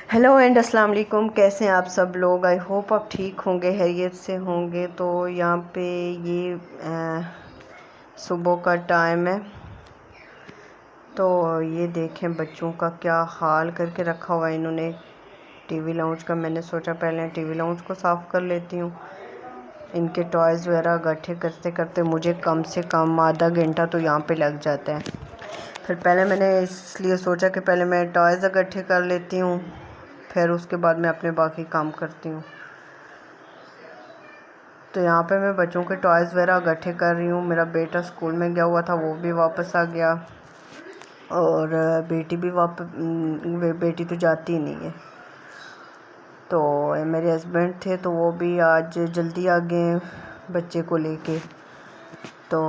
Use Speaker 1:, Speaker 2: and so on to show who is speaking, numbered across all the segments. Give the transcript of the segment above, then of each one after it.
Speaker 1: Hello and अस्सलाम वालेकुम। कैसे हैं आप सब लोग? आई होप आप ठीक होंगे, खैरियत से होंगे। तो यहाँ पे ये सुबह का टाइम है। तो ये देखें बच्चों का क्या हाल करके रखा हुआ है इन्होंने टीवी लाउंज का। मैंने सोचा पहले टीवी लाउंज को साफ़ कर लेती हूँ। इनके टॉयज़ वगैरह इकट्ठे करते करते मुझे कम से कम आधा घंटा तो यहाँ पे लग जाता है। फिर पहले मैंने इसलिए सोचा कि पहले मैं टॉयज़ इकट्ठे कर लेती हूँ, फिर उसके बाद मैं अपने बाकी काम करती हूँ। तो यहाँ पे मैं बच्चों के टॉयज़ वगैरह इकट्ठे कर रही हूँ। मेरा बेटा स्कूल में गया हुआ था, वो भी वापस आ गया, और बेटी तो जाती ही नहीं है। तो मेरे हस्बैंड थे तो वो भी आज जल्दी आ गए बच्चे को लेके। तो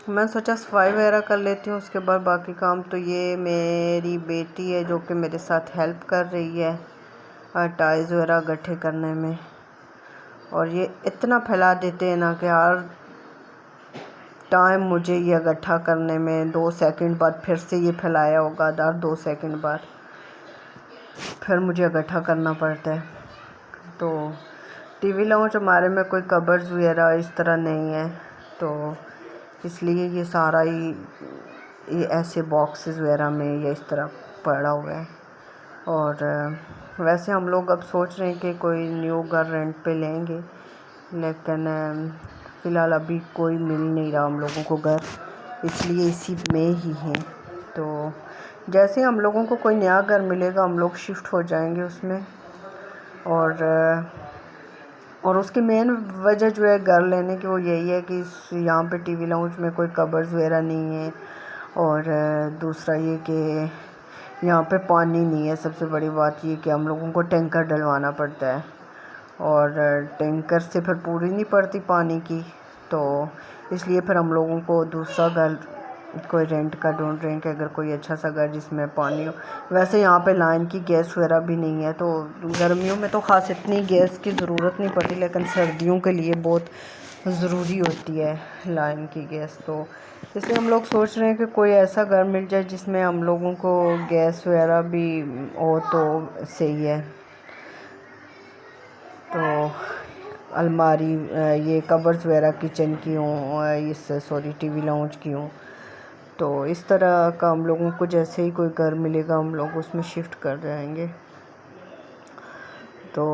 Speaker 1: मैं सोचा सफाई वगैरह कर लेती हूँ, उसके बाद बाकी काम। तो ये मेरी बेटी है जो कि मेरे साथ हेल्प कर रही है टॉयज़ वगैरह इकट्ठे करने में। और ये इतना फैला देते हैं ना कि हर टाइम मुझे ये इकट्ठा करने में 2 सेकंड बाद फिर से ये फैलाया होगा, हर 2 सेकंड बाद फिर मुझे इकट्ठा करना पड़ता है। तो टीवी लाउंज हमारे में कोई कबर्स वगैरह इस तरह नहीं है, तो इसलिए ये सारा ही ये ऐसे बॉक्सेस वगैरह में या इस तरह पड़ा हुआ है। और वैसे हम लोग अब सोच रहे हैं कि कोई न्यू घर रेंट पे लेंगे, लेकिन फ़िलहाल अभी कोई मिल नहीं रहा हम लोगों को घर, इसलिए इसी में ही हैं। तो जैसे हम लोगों को कोई नया घर मिलेगा हम लोग शिफ्ट हो जाएंगे उसमें। और उसकी मेन वजह जो है घर लेने की वो यही है कि यहाँ पे टीवी लाउंज में कोई कबर्स वगैरह नहीं है, और दूसरा ये कि यहाँ पे पानी नहीं है। सबसे बड़ी बात ये कि हम लोगों को टैंकर डलवाना पड़ता है, और टैंकर से फिर पूरी नहीं पड़ती पानी की। तो इसलिए फिर हम लोगों को दूसरा घर कोई रेंट का ढूंढ रहे हैं कि अगर कोई अच्छा सा घर जिसमें पानी हो। वैसे यहाँ पे लाइन की गैस वगैरह भी नहीं है, तो गर्मियों में तो ख़ास इतनी गैस की ज़रूरत नहीं पड़ती, लेकिन सर्दियों के लिए बहुत ज़रूरी होती है लाइन की गैस। तो इसलिए हम लोग सोच रहे हैं कि कोई ऐसा घर मिल जाए जिसमें हम लोगों को गैस वगैरह भी हो तो सही है। तो अलमारी ये कबर्स वगैरह किचन की हों, टीवी लाउंज की हों। तो इस तरह का हम लोगों को जैसे ही कोई घर मिलेगा हम लोग उसमें शिफ्ट कर जाएंगे। तो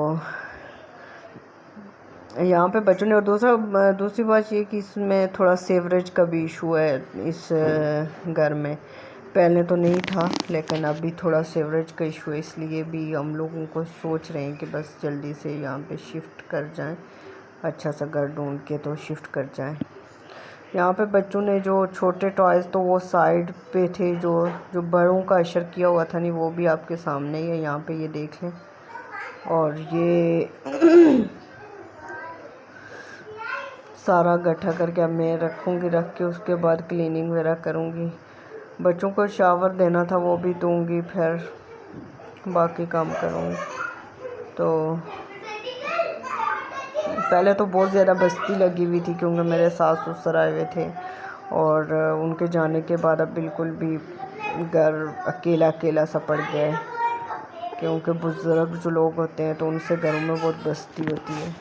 Speaker 1: यहाँ पे बच्चों ने, और दूसरी बात ये कि इसमें थोड़ा सेवरेज का भी इशू है इस घर में। पहले तो नहीं था, लेकिन अभी थोड़ा सेवरेज का इशू है, इसलिए भी हम लोगों को सोच रहे हैं कि बस जल्दी से यहाँ पे शिफ्ट कर जाएं, अच्छा सा घर ढूंढ के तो शिफ्ट कर जाएं। यहाँ पे बच्चों ने जो छोटे टॉयज़ तो वो साइड पे थे, जो बड़ों का अशर किया हुआ था नहीं, वो भी आपके सामने ही है, यहाँ पे ये देख लें। और ये सारा इकट्ठा करके अब मैं रखूँगी, रख के उसके बाद क्लीनिंग वगैरह करूँगी। बच्चों को शावर देना था वो भी दूँगी, फिर बाकी काम करूँगी। तो पहले तो बहुत ज़्यादा बस्ती लगी हुई थी क्योंकि मेरे सास ससुर आए हुए थे, और उनके जाने के बाद अब बिल्कुल भी घर अकेला अकेला सा पड़ गया है, क्योंकि बुज़ुर्ग जो लोग होते हैं तो उनसे घरों में बहुत बस्ती होती है।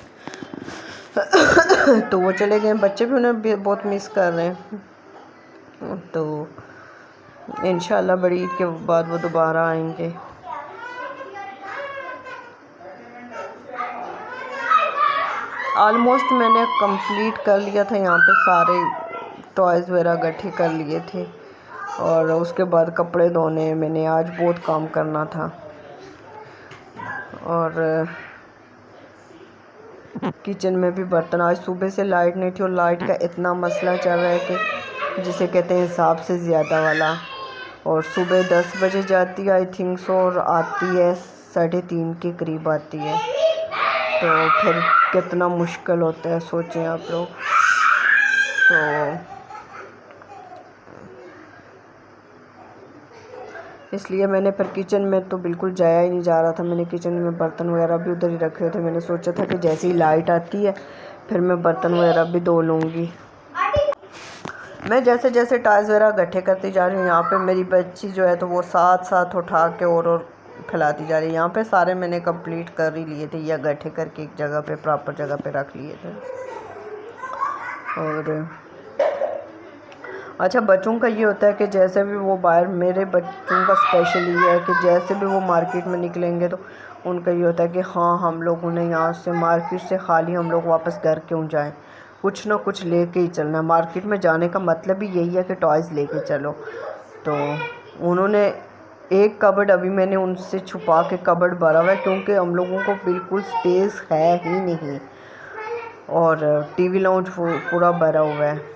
Speaker 1: तो वो चले गए, बच्चे भी उन्हें बहुत मिस कर रहे हैं। तो इंशाल्लाह बड़ी ईद के बाद वो दोबारा आएंगे। ऑलमोस्ट मैंने कंप्लीट कर लिया था, यहाँ पे सारे टॉयज़ वगैरह इकट्ठे कर लिए थे, और उसके बाद कपड़े धोने मैंने आज बहुत काम करना था। और किचन में भी बर्तन, आज सुबह से लाइट नहीं थी, और लाइट का इतना मसला चल रहा है कि जिसे कहते हैं हिसाब से ज़्यादा वाला। और सुबह 10 बजे जाती है आई थिंक सो, और आती है 3:30 के करीब आती है। तो फिर कितना मुश्किल होता है सोचें आप लोग। तो इसलिए मैंने फिर किचन में तो बिल्कुल जाया ही नहीं जा रहा था। मैंने किचन में बर्तन वगैरह भी उधर ही रखे थे। मैंने सोचा था कि जैसे ही लाइट आती है फिर मैं बर्तन वगैरह भी धो लूँगी। मैं जैसे जैसे टाइल्स वगैरह इकट्ठे करती जा रही हूँ, यहाँ पे मेरी बच्ची जो है तो वो साथ साथ उठा के और फैलाती जा रही है। यहाँ पे सारे मैंने कंप्लीट कर ही लिए थे या इकट्ठे करके एक जगह पे प्रॉपर जगह पे रख लिए थे। और अच्छा, बच्चों का ये होता है कि जैसे भी वो बाहर, मेरे बच्चों का स्पेशल ये है कि जैसे भी वो मार्केट में निकलेंगे तो उनका ये होता है कि हाँ, हम लोग उन्हें यहाँ से मार्केट से खाली हम लोग वापस घर क्यों जाएं, कुछ ना कुछ लेके ही चलना है। मार्केट में जाने का मतलब ही यही है कि टॉयज़ लेके चलो। तो उन्होंने एक कबर्ड, अभी मैंने उनसे छुपा के कबर्ड भरा हुआ है क्योंकि हम लोगों को बिल्कुल स्पेस है ही नहीं, और टीवी लाउंज पूरा भरा हुआ है।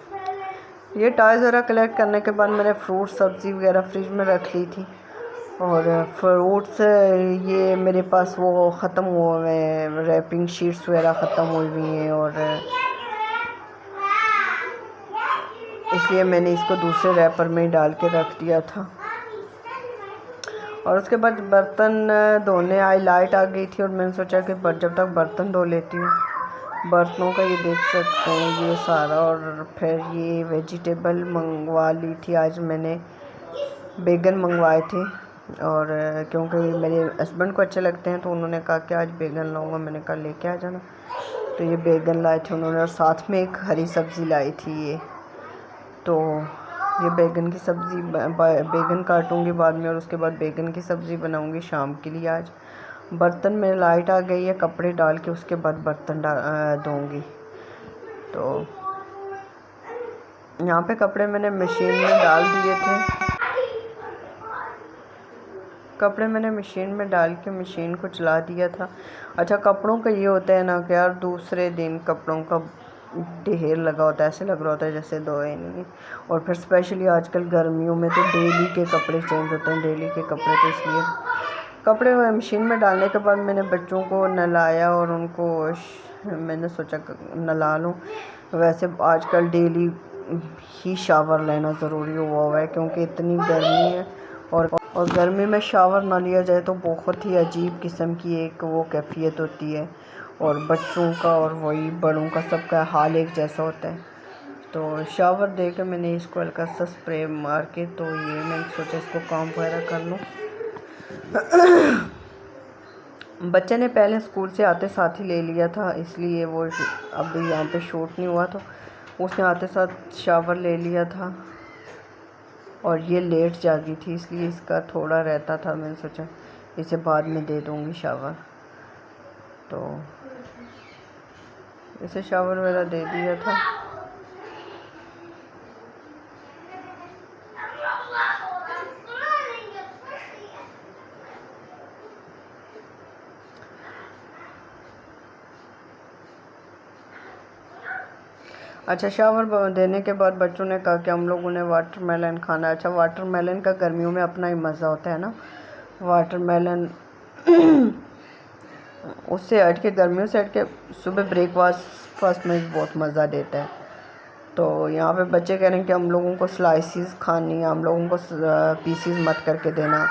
Speaker 1: ये टॉयज़ वगैरह कलेक्ट करने के बाद मैंने फ्रूट सब्ज़ी वगैरह फ्रिज में रख ली थी। और फ्रूट्स ये मेरे पास वो ख़त्म हुए हैं, रैपिंग शीट्स वगैरह ख़त्म हुई हुई हैं, और इसलिए मैंने इसको दूसरे रैपर में डाल के रख दिया था। और उसके बाद बर्तन धोने आई, लाइट आ गई थी और मैंने सोचा कि जब तक बर्तन धो लेती हूँ। बर्तनों का ये देख सकते हैं ये सारा। और फिर ये वेजिटेबल मंगवा ली थी आज मैंने, बैगन मंगवाए थे। और क्योंकि मेरे हस्बैंड को अच्छे लगते हैं तो उन्होंने कहा कि आज बैगन लाऊंगा, मैंने कहा लेके आ जाना। तो ये बैगन लाए थे उन्होंने, और साथ में एक हरी सब्ज़ी लाई थी ये। तो ये बैगन की सब्ज़ी, बैगन काटूंगी बाद में और उसके बाद बैगन की सब्ज़ी बनाऊंगी शाम के लिए आज। बर्तन में लाइट आ गई है, कपड़े डाल के उसके बाद बर्तन धोऊंगी। तो यहाँ पे कपड़े मैंने मशीन में डाल दिए थे, कपड़े मैंने मशीन में डाल के मशीन को चला दिया था। अच्छा, कपड़ों का ये होता है ना कि यार दूसरे दिन कपड़ों का ढेर लगा होता है, ऐसे लग रहा होता है जैसे धोए नहीं। और फिर स्पेशली आजकल गर्मियों में तो डेली के कपड़े चेंज होते हैं, डेली के कपड़े, तो इसलिए कपड़े मशीन में डालने के बाद मैंने बच्चों को नहलाया और उनको मैंने सोचा नहला लूँ। वैसे आजकल डेली ही शावर लेना ज़रूरी हुआ है क्योंकि इतनी गर्मी है, और गर्मी में शावर ना लिया जाए तो बहुत ही अजीब किस्म की एक वो कैफियत होती है, और बच्चों का और वही बड़ों का सबका हाल एक जैसा होता है। तो शावर दे के मैंने इसको हल्का सा स्प्रे मार के, तो ये मैंने सोचा इसको काम वगैरह कर लूँ। बच्चे ने पहले स्कूल से आते साथ ही ले लिया था, इसलिए वो अभी यहाँ पे शूट नहीं हुआ, तो उसने आते साथ शावर ले लिया था। और ये लेट जागी थी इसलिए इसका थोड़ा रहता था, मैंने सोचा इसे बाद में दे दूँगी शावर। तो इसे शावर वगैरह दे दिया था। अच्छा, शावर देने के बाद बच्चों ने कहा कि हम लोगों ने वाटरमेलन खाना। अच्छा, वाटरमेलन का गर्मियों में अपना ही मज़ा होता है ना। वाटरमेलन उससे हट के, गर्मियों से हट के सुबह ब्रेकफास्ट में भी बहुत मज़ा देता है। तो यहाँ पे बच्चे कह रहे हैं कि हम लोगों को स्लाइसिस खानी है, हम लोगों को पीसीस मत करके देना,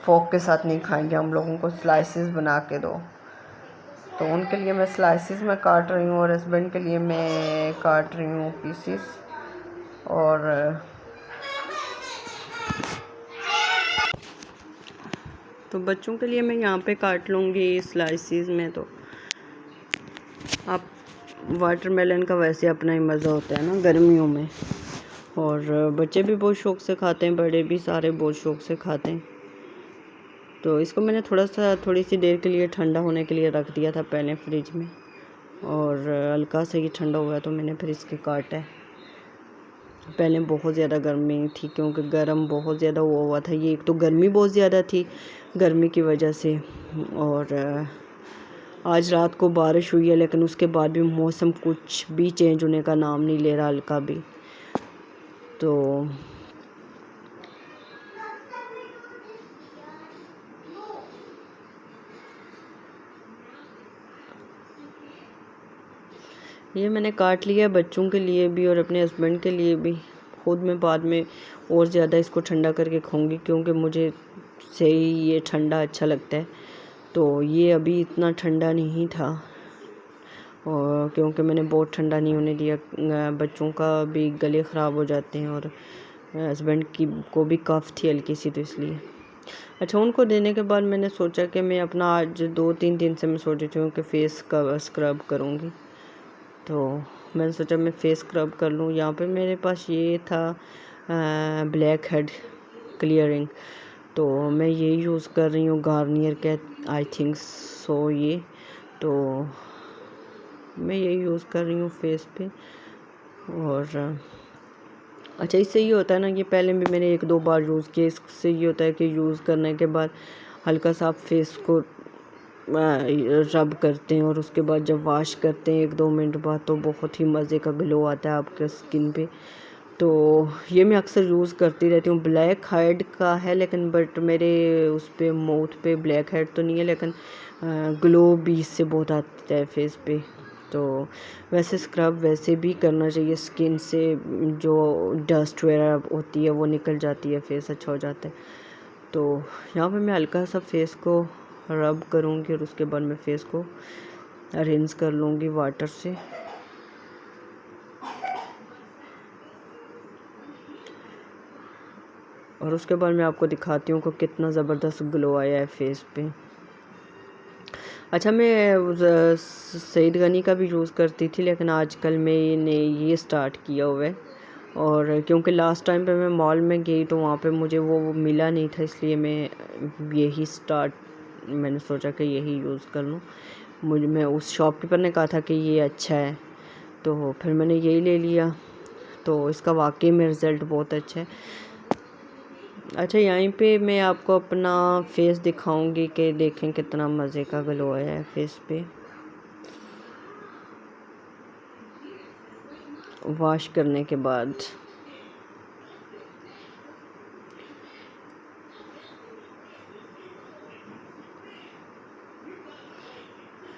Speaker 1: फोक के साथ नहीं खाएंगे, हम लोगों को स्लाइसिस बना के दो। तो उनके लिए मैं स्लाइसिस में काट रही हूँ और हस्बैंड के लिए मैं काट रही हूँ पीसीस। और तो बच्चों के लिए मैं यहाँ पे काट लूँगी स्लाइसिस में। तो आप वाटरमेलन का वैसे अपना ही मज़ा होता है ना गर्मियों में, और बच्चे भी बहुत शौक़ से खाते हैं, बड़े भी सारे बहुत शौक़ से खाते हैं। तो इसको मैंने थोड़ी सी देर के लिए ठंडा होने के लिए रख दिया था पहले फ्रिज में, और हल्का से ही ठंडा हुआ तो मैंने फिर इसके काटा है। पहले बहुत ज़्यादा गर्मी थी क्योंकि गर्म बहुत ज़्यादा हुआ था, ये एक तो गर्मी बहुत ज़्यादा थी गर्मी की वजह से, और आज रात को बारिश हुई है लेकिन उसके बाद भी मौसम कुछ भी चेंज होने का नाम नहीं ले रहा, हल्का भी। तो ये मैंने काट लिया बच्चों के लिए भी और अपने हस्बैंड के लिए भी। खुद मैं बाद में और ज़्यादा इसको ठंडा करके खाऊंगी क्योंकि मुझे सही ये ठंडा अच्छा लगता है। तो ये अभी इतना ठंडा नहीं था, और क्योंकि मैंने बहुत ठंडा नहीं होने दिया, बच्चों का भी गले ख़राब हो जाते हैं और हस्बैंड की को भी कफ़ थी हल्की सी, तो इसलिए। अच्छा, उनको देने के बाद मैंने सोचा कि मैं अपना आज 2-3 दिन से मैं सोच रही हूँ कि फ़ेस का स्क्रब करूँगी, तो मैंने सोचा मैं फ़ेस स्क्रब कर लूँ। यहाँ पे मेरे पास ये था ब्लैक हेड क्लियरिंग, तो मैं ये यूज़ कर रही हूँ गार्नियर के, आई थिंक सो ये, तो मैं ये यूज़ कर रही हूँ फेस पे। और अच्छा, इससे ये होता है ना, ये पहले भी मैंने 1-2 बार यूज़ किया। इससे ये होता है कि यूज़ करने के बाद हल्का सा आप फेस को रब करते हैं और उसके बाद जब वॉश करते हैं 1-2 मिनट बाद, तो बहुत ही मज़े का ग्लो आता है आपके स्किन पे। तो ये मैं अक्सर यूज़ करती रहती हूँ। ब्लैक हेड का है लेकिन बट मेरे उस पे माउथ पे ब्लैक हेड तो नहीं है, लेकिन ग्लो भी इससे बहुत आता है फेस पे। तो वैसे स्क्रब वैसे भी करना चाहिए, स्किन से जो डस्ट वगैरह होती है वो निकल जाती है, फेस अच्छा हो जाता है। तो यहाँ पे मैं हल्का सा फेस को रब करूँगी और उसके बाद मैं फेस को रिंस कर लूँगी वाटर से। और उसके बाद मैं आपको दिखाती हूँ कि कितना ज़बरदस्त ग्लो आया है फेस पे। अच्छा, मैं सईद गनी का भी यूज़ करती थी, लेकिन आजकल मैंने ये स्टार्ट किया हुआ है। और क्योंकि लास्ट टाइम पे मैं मॉल में गई तो वहाँ पे मुझे वो मिला नहीं था, इसलिए मैंने सोचा कि यही यूज़ कर लूँ। मैं उस शॉपकीपर ने कहा था कि ये अच्छा है, तो फिर मैंने यही ले लिया। तो इसका वाकई में रिज़ल्ट बहुत अच्छा है। अच्छा, यहीं पे मैं आपको अपना फेस दिखाऊंगी कि देखें कितना मज़े का ग्लो आया है फेस पे वॉश करने के बाद।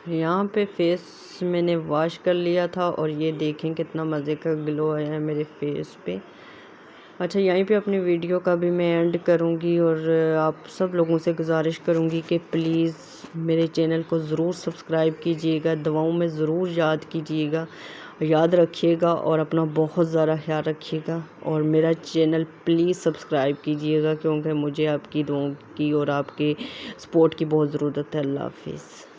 Speaker 1: यहाँ पे फेस मैंने वॉश कर लिया था और ये देखें कितना मज़े का ग्लो आया है मेरे फेस पे। अच्छा, यहीं पे अपनी वीडियो का भी मैं एंड करूँगी और आप सब लोगों से गुजारिश करूँगी कि प्लीज़ मेरे चैनल को ज़रूर सब्सक्राइब कीजिएगा, दुआओं में ज़रूर याद कीजिएगा, याद रखिएगा और अपना बहुत ज़्यादा ख्याल रखिएगा। और मेरा चैनल प्लीज़ सब्सक्राइब कीजिएगा, क्योंकि मुझे आपकी दुआओं की और आपके सपोर्ट की बहुत ज़रूरत है। अल्लाह हाफ़िज़।